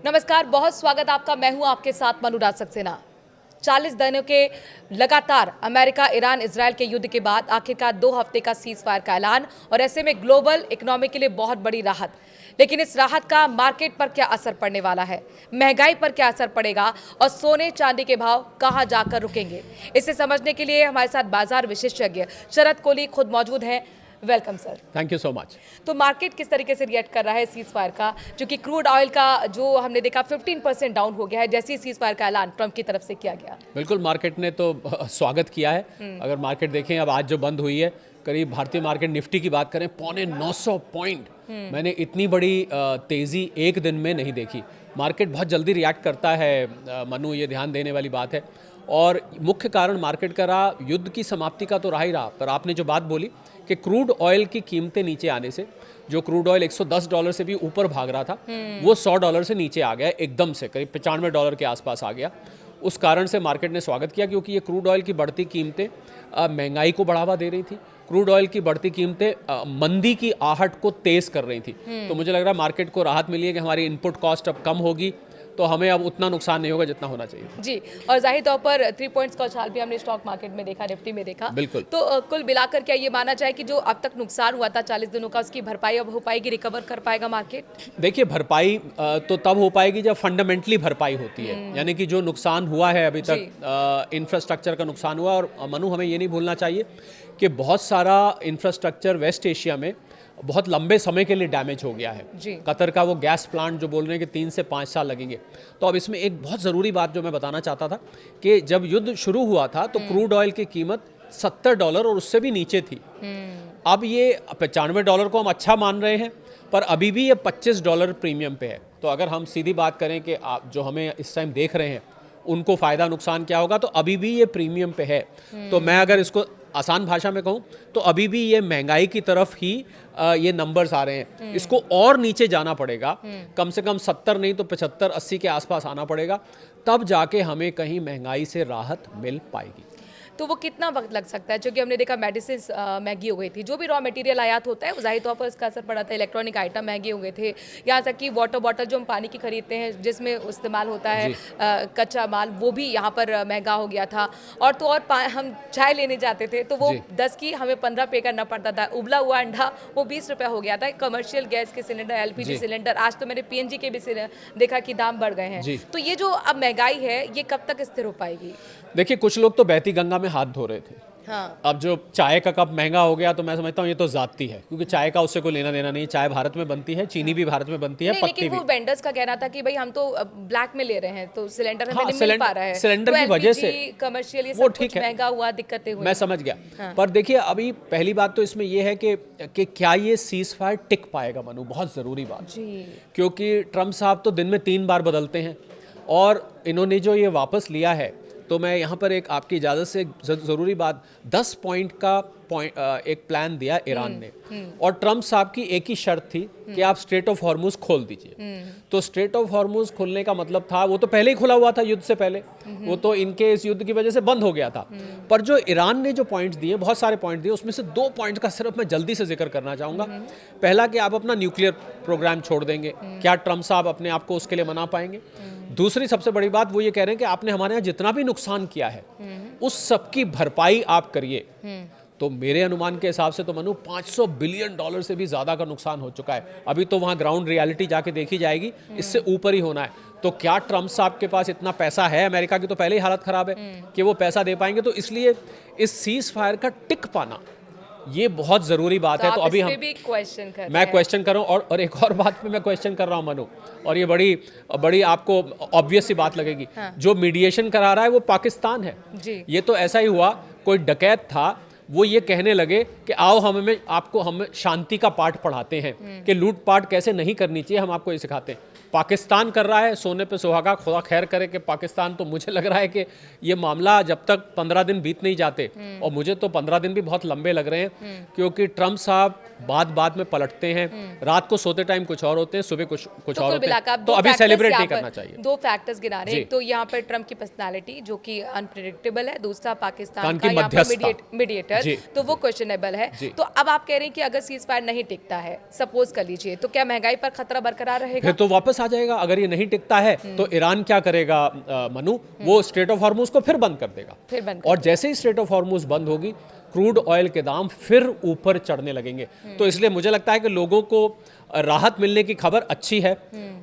नमस्कार, बहुत स्वागत आपका। मैं हूं आपके साथ मनुराज सक्सेना। 40 दिनों के लगातार अमेरिका, ईरान, इजरायल के युद्ध के बाद आखिरकार 2 हफ्ते का सीज फायर का ऐलान, और ऐसे में ग्लोबल इकोनॉमी के लिए बहुत बड़ी राहत। लेकिन इस राहत का मार्केट पर क्या असर पड़ने वाला है, महंगाई पर क्या असर पड़ेगा और सोने चांदी के भाव कहां जाकर रुकेंगे, इसे समझने के लिए हमारे साथ बाजार विशेषज्ञ शरद कोहली खुद मौजूद हैं। Welcome sir. Thank you so much. तो मार्केट किस तरीके से रिएक्ट कर रहा है सीज फायर का, जो कि क्रूड ऑयल का जो हमने देखा 15% डाउन हो गया है जैसे ही सीज फायर का ऐलान ट्रंप की तरफ से किया गया। बिल्कुल, मार्केट ने तो स्वागत किया है। अगर मार्केट देखें अब आज जो बंद हुई है, करीब भारतीय मार्केट निफ्टी की बात करें 950 पॉइंट, मैंने इतनी बड़ी तेज़ी एक दिन में नहीं देखी। मार्केट बहुत जल्दी रिएक्ट करता है मनु, ये ध्यान देने वाली बात है। और मुख्य कारण मार्केट का रहा, युद्ध की समाप्ति का तो रहा ही रहा, पर आपने जो बात बोली कि क्रूड ऑयल की कीमतें नीचे आने से, जो क्रूड ऑयल $110 से भी ऊपर भाग रहा था, वो $100 से नीचे आ गया एकदम से, करीब $95 के आसपास आ गया। उस कारण से मार्केट ने स्वागत किया, क्योंकि ये क्रूड ऑयल की बढ़ती कीमतें महंगाई को बढ़ावा दे रही थी। क्रूड ऑयल की बढ़ती कीमतें मंदी की आहट को तेज़ कर रही थी। तो मुझे लग रहा है मार्केट को राहत मिली है कि हमारी इनपुट कॉस्ट अब कम होगी, तो हमें अब उतना नुकसान नहीं होगा जितना होना चाहिए जी। और जाहिर तौर पर 3 पॉइंट्स का उछाल भी हमने स्टॉक मार्केट में देखा, निफ्टी में देखा। बिल्कुल। तो कुल मिलाकर क्या ये माना जाए कि जो अब तक नुकसान हुआ था 40 दिनों का, उसकी भरपाई अब हो पाएगी, रिकवर कर पाएगा मार्केट? देखिए, भरपाई तो तब हो पाएगी जब फंडामेंटली भरपाई होती है, यानी कि जो नुकसान हुआ है अभी तक, इंफ्रास्ट्रक्चर का नुकसान हुआ। और मनु, हमें ये नहीं भूलना चाहिए कि बहुत सारा इंफ्रास्ट्रक्चर वेस्ट एशिया में बहुत लंबे समय के लिए डैमेज हो गया है। कतर का वो गैस प्लांट जो बोल रहे हैं कि 3 से 5 साल लगेंगे। तो अब इसमें एक बहुत ज़रूरी बात जो मैं बताना चाहता था कि जब युद्ध शुरू हुआ था तो क्रूड ऑयल की कीमत $70 और उससे भी नीचे थी। अब ये $95 को हम अच्छा मान रहे हैं, पर अभी भी ये $25 प्रीमियम पे है। तो अगर हम सीधी बात करें कि आप जो हमें इस टाइम देख रहे हैं उनको फ़ायदा नुकसान क्या होगा, तो अभी भी ये प्रीमियम पे है। तो मैं अगर इसको आसान भाषा में कहूँ तो अभी भी ये महंगाई की तरफ ही ये नंबर्स आ रहे हैं। इसको और नीचे जाना पड़ेगा, कम से कम 70 नहीं तो 75-80 के आसपास आना पड़ेगा, तब जाके हमें कहीं महंगाई से राहत मिल पाएगी। तो वो कितना वक्त लग सकता है? क्योंकि हमने देखा मेडिसिन महंगी हो गई थी, जो भी रॉ मटेरियल आयात होता है वो जाहिर तौर पर इसका असर पड़ा था। इलेक्ट्रॉनिक आइटम महंगे हो गए थे, यहाँ तक कि वाटर बॉटल जो हम पानी की खरीदते हैं जिसमें इस्तेमाल होता है कच्चा माल, वो भी यहाँ पर महंगा हो गया था। और तो और हम चाय लेने जाते थे तो वो 10 की हमें 15 पे करना पड़ता था। उबला हुआ अंडा वो 20 रुपये हो गया था। कमर्शियल गैस के सिलेंडर, LPG सिलेंडर, आज तो मैंने PNG के भी देखा कि दाम बढ़ गए हैं। तो ये जो अब महंगाई है ये कब तक स्थिर हो पाएगी? देखिए, कुछ लोग तो बहती गंगा में हाथ धो रहे थे। हाँ। अब जो चाय का कप महंगा हो गया तो मैं समझता हूँ ये तो जाती है, क्योंकि चाय का उससे कोई लेना देना नहीं। चाय भारत में बनती है, चीनी भी भारत में बनती है, पत्ती लेकिन भी। वो वेंडर्स का कहना था कि भाई हम तो ब्लैक में ले रहे हैं तो सिलेंडर हमें नहीं मिल पा रहा है। सिलेंडर की वजह से कमर्शियल ये वो सब ठीक कुछ है, महंगा हुआ, दिक्कतें हुई। मैं समझ गया। पर देखिए, अभी पहली बात तो इसमें ये है कि क्या ये सीज फायर टिक पाएगा मनु, बहुत ज़रूरी बात। क्योंकि ट्रम्प साहब तो दिन में 3 बार बदलते हैं, और इन्होंने जो ये वापस लिया है, तो मैं यहाँ पर एक आपकी इजाज़त से ज़रूरी बात, 10 पॉइंट का एक प्लान दिया ईरान ने, और ट्रम्प साहब की एक ही शर्त थी कि आप स्ट्रेट ऑफ हॉर्मुज खोल दीजिए। तो स्ट्रेट ऑफ हॉर्मुज खोलने का मतलब था, वो तो पहले ही खुला हुआ था युद्ध से पहले, वो तो इनके इस युद्ध की वजह से बंद हो गया था। पर जो ईरान ने जो पॉइंट्स दिए, बहुत सारे पॉइंट दिए, उसमें से 2 पॉइंट का सिर्फ मैं जल्दी से जिक्र करना चाहूँगा। पहला कि आप अपना न्यूक्लियर प्रोग्राम छोड़ देंगे, क्या ट्रम्प साहब अपने आप को उसके लिए मना पाएंगे? दूसरी सबसे बड़ी बात वो ये कह रहे हैं कि आपने हमारे यहाँ जितना भी नुकसान किया है उस सब की भरपाई आप करिए। तो मेरे अनुमान के हिसाब से तो मनु $500 बिलियन से भी ज़्यादा का नुकसान हो चुका है। अभी तो वहाँ ग्राउंड रियलिटी जाके देखी जाएगी, इससे ऊपर ही होना है। तो क्या ट्रम्प साहब के पास इतना पैसा है? अमेरिका की तो पहले ही हालत ख़राब है कि वो पैसा दे पाएंगे। तो इसलिए इस सीज फायर का टिक पाना ये बहुत ज़रूरी बात है। तो अभी हम भी क्वेश्चन कर मैं क्वेश्चन कर रहा हूँ, और एक और बात पे मैं क्वेश्चन कर रहा हूँ मनु, और ये बड़ी आपको ऑब्वियस सी बात लगेगी। जो मीडिएशन करा रहा है वो पाकिस्तान है। ये तो ऐसा ही हुआ, कोई डकैत था, वो ये कहने लगे कि आओ हम शांति का पाठ पढ़ाते हैं कि लूटपाट कैसे नहीं करनी चाहिए, हम आपको ये सिखाते हैं। पाकिस्तान कर रहा है, सोने पे सुहागा, खुदा खैर करे कि पाकिस्तान। तो मुझे लग रहा है कि ये मामला जब तक 15 दिन बीत नहीं जाते, और मुझे तो 15 दिन भी बहुत लंबे लग रहे हैं, क्योंकि ट्रम्प साहब बात में पलटते हैं। रात को सोते टाइम कुछ और होते हैं, सुबह कुछ और होते हैं। तो अभी सेलिब्रेट नहीं करना चाहिए। 2 फैक्टर्स गिना रहे हैं, एक तो यहाँ पर ट्रम्प की पर्सनालिटी जो कि अनप्रेडिक्टेबल है, दूसरा पाकिस्तान का यहाँ पर मीडिएटर, तो वो क्वेश्चनेबल है। तो अब आप कह रहे हैं कि अगर सीज फायर नहीं टिकता है, सपोज कर लीजिए, तो क्या महंगाई पर खतरा बरकरार रहेगा? फिर तो वापस वापस आ जाएगा। अगर ये नहीं टिकता है तो ईरान क्या करेगा मनु, वो स्ट्रेट ऑफ हॉर्मुज को फिर बंद कर देगा, और जैसे ही स्ट्रेट ऑफ हॉर्मुज बंद होगी क्रूड ऑयल के दाम फिर ऊपर चढ़ने लगेंगे। तो इसलिए मुझे लगता है कि लोगों को राहत मिलने की खबर अच्छी है,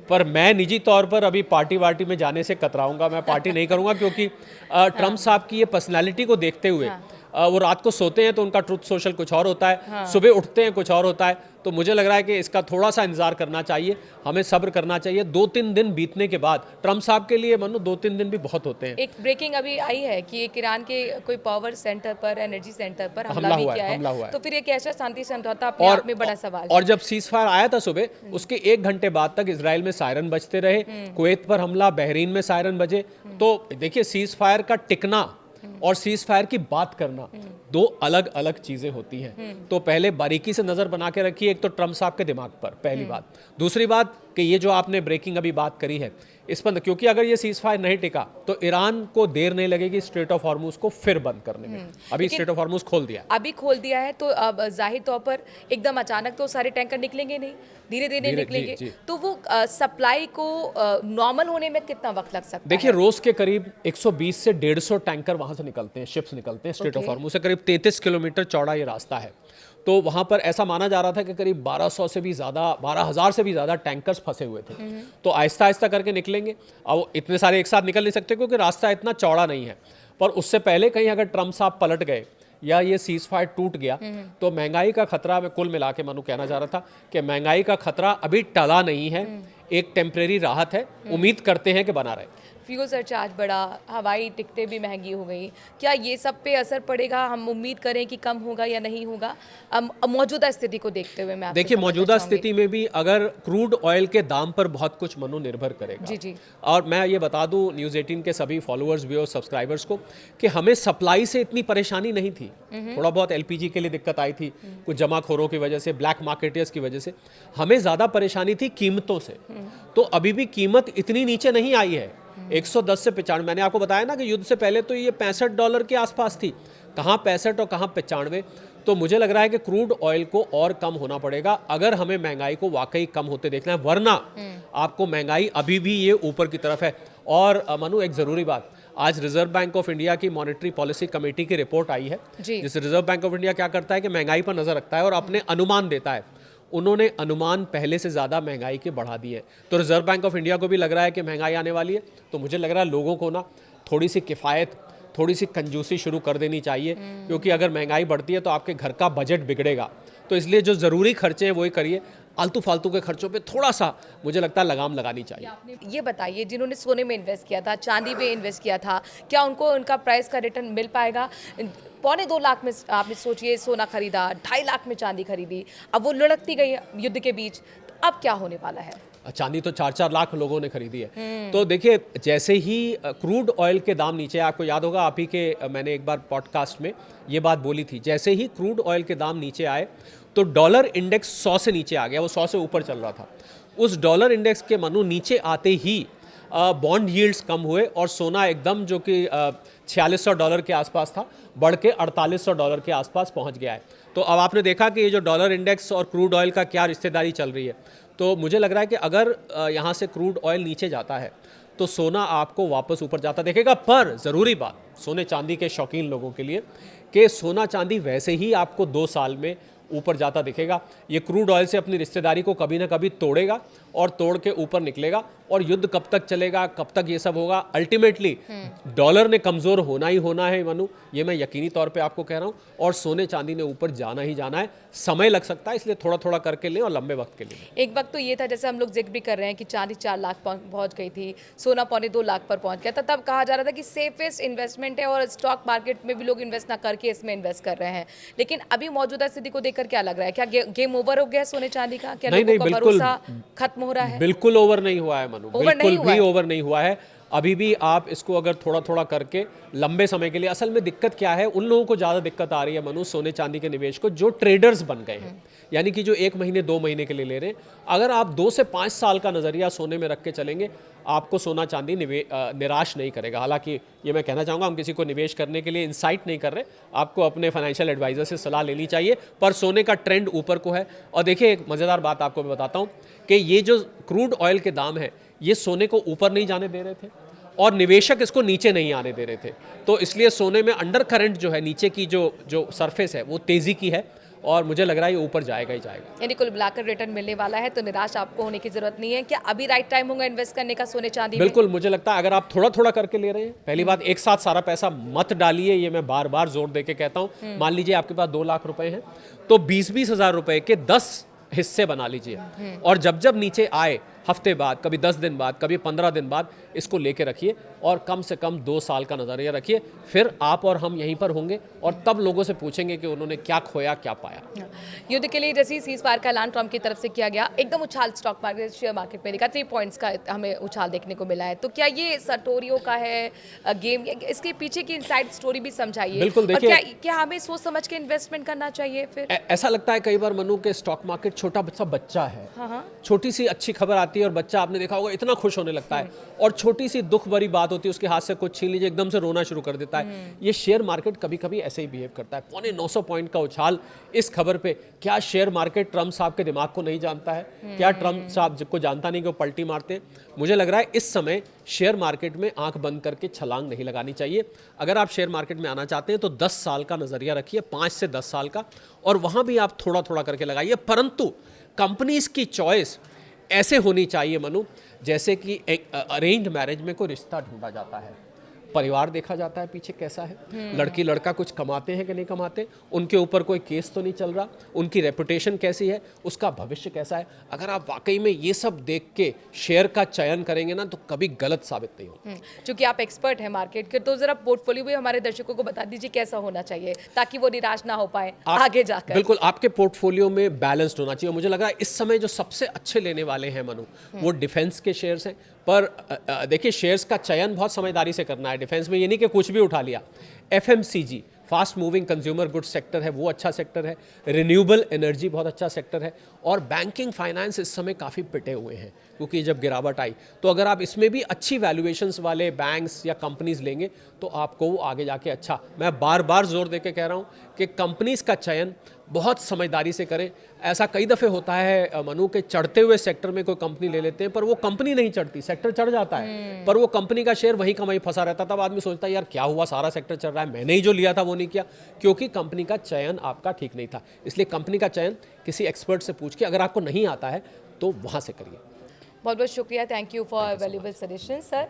पर मैं निजी तौर पर अभी पार्टी वार्टी में जाने से कतराऊंगा। मैं पार्टी नहीं करूंगा, क्योंकि ट्रम्प साहब की ये पर्सनैलिटी को देखते हुए वो रात को सोते हैं तो उनका ट्रुथ सोशल कुछ और होता है, सुबह उठते हैं कुछ और होता है। तो मुझे लग रहा है कि इसका थोड़ा सा इंतजार करना चाहिए, हमें सब्र करना चाहिए। 2-3 दिन बीतने के बाद ट्रम्प साहब के लिए मनु 2-3 दिन भी बहुत होते हैं। एक ब्रेकिंग अभी आई है कि एक ईरान के कोई पावर सेंटर पर, एनर्जी सेंटर पर हमला भी किया है। तो फिर ये कैसा शांति समझौता अपने आप में बड़ा सवाल। और जब सीज फायर आया था सुबह, उसके 1 घंटे बाद तक इजराइल में सायरन बजते रहे, कुवैत पर हमला, बहरीन में सायरन बजे। तो देखिए, सीज फायर का टिकना और सीज फायर की बात करना दो अलग अलग चीजें होती हैं। तो पहले बारीकी से नजर बना के रखिए, एक तो ट्रम्प साहब के दिमाग पर, पहली बात। दूसरी बात कि ये जो आपने ब्रेकिंग अभी बात करी है इस पर, क्योंकि अगर ये सीज फायर नहीं टिका तो ईरान को देर नहीं लगेगी स्ट्रेट ऑफ हॉर्मुज को फिर बंद करने में। अभी स्ट्रेट ऑफ हॉर्मुज खोल दिया, अभी खोल दिया है, तो अब जाहिर तौर पर एकदम अचानक तो सारे टैंकर निकलेंगे नहीं, धीरे धीरे निकलेंगे। तो वो सप्लाई को नॉर्मल होने में कितना वक्त लग सकता है? देखिए, रोज के करीब 120 से 150 टैंकर वहां से निकलते हैं, शिप्स निकलते हैं स्ट्रेट ऑफ हॉर्मुज से। करीब 33 किलोमीटर चौड़ा ये रास्ता है। तो वहां पर ऐसा माना जा रहा था कि करीब 1200 से भी ज़्यादा, 12,000 से भी ज़्यादा टैंकर्स फंसे हुए थे। तो आहिस्ता आहिस्ता करके निकलेंगे। अब इतने सारे एक साथ निकल नहीं सकते क्योंकि रास्ता इतना चौड़ा नहीं है। पर उससे पहले कहीं अगर ट्रम्प साहब पलट गए या ये सीज फायर टूट गया तो महंगाई का खतरा, मैं कुल मिला के मनु कहना चाह रहा था कि महंगाई का खतरा अभी टला नहीं है, एक टेम्परेरी राहत है, उम्मीद करते हैं कि बना रहे। फ्यूल सरचार्ज बढ़ा, हवाई टिकटें भी महंगी हो गई, क्या ये सब पे असर पड़ेगा? हम उम्मीद करें कि कम होगा या नहीं होगा मौजूदा स्थिति को देखते हुए? मैं देखिए, मौजूदा स्थिति में भी अगर क्रूड ऑयल के दाम पर बहुत कुछ मनु निर्भर करेगा। जी जी। और मैं ये बता दूं न्यूज़ 18 के सभी फॉलोअर्स भी और सब्सक्राइबर्स को कि हमें सप्लाई से इतनी परेशानी नहीं थी। थोड़ा बहुत एलपीजी के लिए दिक्कत आई थी, कुछ जमाखोरों की वजह से, ब्लैक मार्केटर्स की वजह से। हमें ज़्यादा परेशानी थी कीमतों से। तो अभी भी कीमत इतनी नीचे नहीं आई है, 110 से 95। मैंने आपको बताया ना कि युद्ध से पहले तो ये $65 के आसपास थी, कहाँ 65 और कहाँ 95। तो मुझे लग रहा है कि क्रूड ऑयल को और कम होना पड़ेगा अगर हमें महंगाई को वाकई कम होते देखना है, वरना आपको महंगाई अभी भी ये ऊपर की तरफ है। और मनु, एक ज़रूरी बात, आज रिजर्व बैंक ऑफ इंडिया की मॉनेटरी पॉलिसी कमेटी की रिपोर्ट आई है, जिससे रिजर्व बैंक ऑफ इंडिया क्या करता है कि महंगाई पर नज़र रखता है और अपने अनुमान देता है। उन्होंने अनुमान पहले से ज़्यादा महंगाई के बढ़ा दिए। तो रिजर्व बैंक ऑफ इंडिया को भी लग रहा है कि महंगाई आने वाली है। तो मुझे लग रहा है लोगों को ना थोड़ी सी किफ़ायत, थोड़ी सी कंजूसी शुरू कर देनी चाहिए, क्योंकि अगर महंगाई बढ़ती है तो आपके घर का बजट बिगड़ेगा। तो इसलिए जो ज़रूरी खर्चे हैं वही करिए, आलतू फालतू के खर्चों पे थोड़ा सा मुझे लगता है लगाम लगानी चाहिए। ये बताइए, जिन्होंने सोने में इन्वेस्ट किया था, चांदी में इन्वेस्ट किया था, क्या उनको उनका प्राइस का रिटर्न मिल पाएगा? 2.25 लाख में आपने सोचिए सोना खरीदा, 2.5 लाख में चांदी खरीदी, अब वो लुढ़कती गई युद्ध के बीच, तो अब क्या होने वाला है? चांदी तो 4-4 लाख लोगों ने खरीदी है। तो देखिए, जैसे ही क्रूड ऑयल के दाम नीचे, आपको याद होगा आप ही के मैंने एक बार पॉडकास्ट में ये बात बोली थी, जैसे ही क्रूड ऑयल के दाम नीचे आए तो डॉलर इंडेक्स 100 से नीचे आ गया, वो 100 से ऊपर चल रहा था। उस डॉलर इंडेक्स के मनु नीचे आते ही बॉन्ड यील्ड्स कम हुए और सोना एकदम, जो कि $4600 के आसपास था, बढ़ के $4800 के आसपास पहुंच गया है। तो अब आपने देखा कि ये जो डॉलर इंडेक्स और क्रूड ऑयल का क्या रिश्तेदारी चल रही है। तो मुझे लग रहा है कि अगर यहाँ से क्रूड ऑयल नीचे जाता है तो सोना आपको वापस ऊपर जाता देखेगा। पर ज़रूरी बात सोने चांदी के शौकीन लोगों के लिए कि सोना चांदी वैसे ही आपको 2 साल में ऊपर जाता दिखेगा। ये क्रूड ऑयल से अपनी रिश्तेदारी को कभी ना कभी तोड़ेगा और तोड़ के ऊपर निकलेगा। और युद्ध कब तक चलेगा, कब तक ये सब होगा, अल्टीमेटली डॉलर ने कमज़ोर होना ही होना है मनु, ये मैं यकीनी तौर पे आपको कह रहा हूँ। और सोने चांदी ने ऊपर जाना ही जाना है। समय लग सकता है, इसलिए थोड़ा थोड़ा करके लें और लंबे वक्त के लिए। एक वक्त तो ये था, जैसे हम लोग जिक्र भी कर रहे हैं कि चांदी 4 लाख पहुंच गई थी, सोना 2.25 लाख पर पहुंच गया था, तब कहा जा रहा था कि सेफेस्ट इन्वेस्टमेंट है और स्टॉक मार्केट में भी लोग इन्वेस्ट ना करके इसमें इन्वेस्ट कर रहे हैं। लेकिन अभी मौजूदा स्थिति को देखकर क्या लग रहा है? क्या गेम ओवर हो गया सोने चांदी का? क्या लोगों का भरोसा खत्म हो रहा है? बिल्कुल ओवर नहीं हुआ है मनु, बिल्कुल भी ओवर नहीं हुआ है। अभी भी आप इसको अगर थोड़ा थोड़ा करके लंबे समय के लिए, असल में दिक्कत क्या है, उन लोगों को ज़्यादा दिक्कत आ रही है मनु सोने चांदी के निवेश को जो ट्रेडर्स बन गए हैं, यानी कि जो 1 महीने 2 महीने के लिए ले रहे हैं। अगर आप 2 से 5 साल का नज़रिया सोने में रख के चलेंगे, आपको सोना चांदी निराश नहीं करेगा। हालांकि ये मैं कहना चाहूँगा, हम किसी को निवेश करने के लिए इंसाइट नहीं कर रहे, आपको अपने फाइनेंशियल एडवाइज़र से सलाह लेनी चाहिए, पर सोने का ट्रेंड ऊपर को है। और देखिए, एक मज़ेदार बात आपको मैं बताता हूँ कि ये जो क्रूड ऑयल के दाम है, ये सोने को ऊपर नहीं जाने दे रहे थे और निवेशक इसको नीचे नहीं आने दे रहे थे, तो इसलिए सोने में अंडर करंट जो है, नीचे की जो सरफेस है, वो तेज़ी की है और मुझे लग रहा है ये ऊपर जाएगा ही जाएगा। यानी कुल मिलाकर रिटर्न मिलने वाला है, तो निराश आपको होने की जरूरत नहीं है। क्या अभी राइट टाइम होगा इन्वेस्ट करने का सोने चांदी में? बिल्कुल, मुझे लगता है अगर आप थोड़ा थोड़ा करके ले रहे हैं, पहली बात, एक साथ सारा पैसा मत डालिए, ये मैं बार बार जोर दे के कहता हूँ। मान लीजिए आपके पास 2 लाख रुपए हैं, तो 20-20 हज़ार रुपए के 10 हिस्से बना लीजिए और जब जब नीचे आए, हफ्ते बाद, कभी 10 दिन बाद, कभी 15 दिन बाद, इसको लेके रखिए और कम से कम 2 साल का नज़रिया रखिए। फिर आप और हम यहीं पर होंगे और तब लोगों से पूछेंगे कि उन्होंने क्या खोया, क्या पाया। युद्ध के लिए जैसे सीज फायर का ऐलान ट्रम्प की तरफ से किया गया, एकदम उछाल स्टॉक मार्केट, शेयर मार्केट में देखा 3 पॉइंट्स का हमें उछाल देखने को मिला है। तो क्या ये सटोरियो का है गेम, इसके पीछे की इनसाइड स्टोरी भी समझाइए। बिल्कुल, देखिए, क्या हमें सोच समझ के इन्वेस्टमेंट करना चाहिए फिर? ऐसा लगता है कई बार मनु के स्टॉक मार्केट छोटा सा बच्चा है। हाँ। छोटी सी अच्छी खबर आती है और बच्चा, आपने देखा होगा, इतना खुश होने लगता है, और छोटी सी दुख भरी बात होती है, उसके हाथ से कुछ छीन लीजिए, एकदम से रोना शुरू कर देता है। ये शेयर मार्केट कभी कभी ऐसे ही बिहेव करता है। 950 पॉइंट का उछाल इस खबर पे, क्या शेयर मार्केट ट्रम्प साहब के दिमाग को नहीं जानता है? क्या ट्रम्प साहब को जानता नहीं कि वो पलटी मारते हैं? मुझे लग रहा है इस समय शेयर मार्केट में आंख बंद करके छलांग नहीं लगानी चाहिए। अगर आप शेयर मार्केट में आना चाहते हैं तो 10 साल का नजरिया रखिए, 5 से 10 साल का, और वहां भी आप थोड़ा थोड़ा करके लगाइए। परंतु कंपनीज की चॉइस ऐसे होनी चाहिए मनु, जैसे कि एक अरेंज्ड मैरिज में कोई रिश्ता ढूंढा जाता है, परिवार देखा जाता है पीछे कैसा है, लड़की लड़का कुछ कमाते हैं कि नहीं कमाते, उनके ऊपर कोई केस तो नहीं चल रहा, उनकी रेपुटेशन कैसी है, उसका भविष्य कैसा है। अगर आप वाकई में ये सब देख के शेयर का चयन करेंगे ना, तो कभी गलत साबित नहीं होगा। चूंकि आप एक्सपर्ट हैं मार्केट के, तो जरा पोर्टफोलियो भी हमारे दर्शकों को बता दीजिए कैसा होना चाहिए, ताकि वो निराश ना हो पाए आगे जाकर। बिल्कुल, आपके पोर्टफोलियो में बैलेंस्ड होना चाहिए। मुझे लग रहा है इस समय जो सबसे अच्छे लेने वाले हैं मनु, वो डिफेंस के शेयर्स हैं। पर देखिए, शेयर्स का चयन बहुत समझदारी से करना है। डिफेंस में ये नहीं कि कुछ भी उठा लिया। FMCG, fast moving consumer goods sector है, वो अच्छा सेक्टर है। रिन्यूएबल एनर्जी बहुत अच्छा सेक्टर है। और बैंकिंग फाइनेंस इस समय काफ़ी पिटे हुए हैं, क्योंकि जब गिरावट आई, तो अगर आप इसमें भी अच्छी वैल्यूएशंस वाले बैंक्स या कंपनीज लेंगे तो आपको वो आगे जाके अच्छा, मैं बार बार जोर दे के कह रहा हूँ कि कंपनीज का चयन बहुत समझदारी से करें। ऐसा कई दफ़े होता है मनु के, चढ़ते हुए सेक्टर में कोई कंपनी ले लेते हैं, पर वो कंपनी नहीं चढ़ती, सेक्टर चढ़ जाता है, पर वो कंपनी का शेयर वहीं का वहीं फंसा रहता। तब आदमी सोचता है यार क्या हुआ, सारा सेक्टर चल रहा है, मैंने ही जो लिया था वो नहीं किया, क्योंकि कंपनी का चयन आपका ठीक नहीं था। इसलिए कंपनी का चयन किसी एक्सपर्ट से पूछ के, अगर आपको नहीं आता है तो वहाँ से करिए। बहुत बहुत शुक्रिया, thank you for valuable suggestion sir.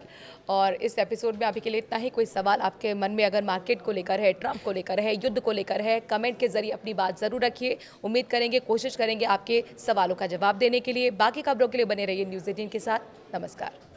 और इस एपिसोड में अभी के लिए इतना ही। कोई सवाल आपके मन में अगर मार्केट को लेकर है, ट्रम्प को लेकर है, युद्ध को लेकर है, कमेंट के जरिए अपनी बात ज़रूर रखिए। उम्मीद करेंगे, कोशिश करेंगे आपके सवालों का जवाब देने के लिए। बाकी खबरों के लिए बने रहिए न्यूज़ 18 के साथ। नमस्कार।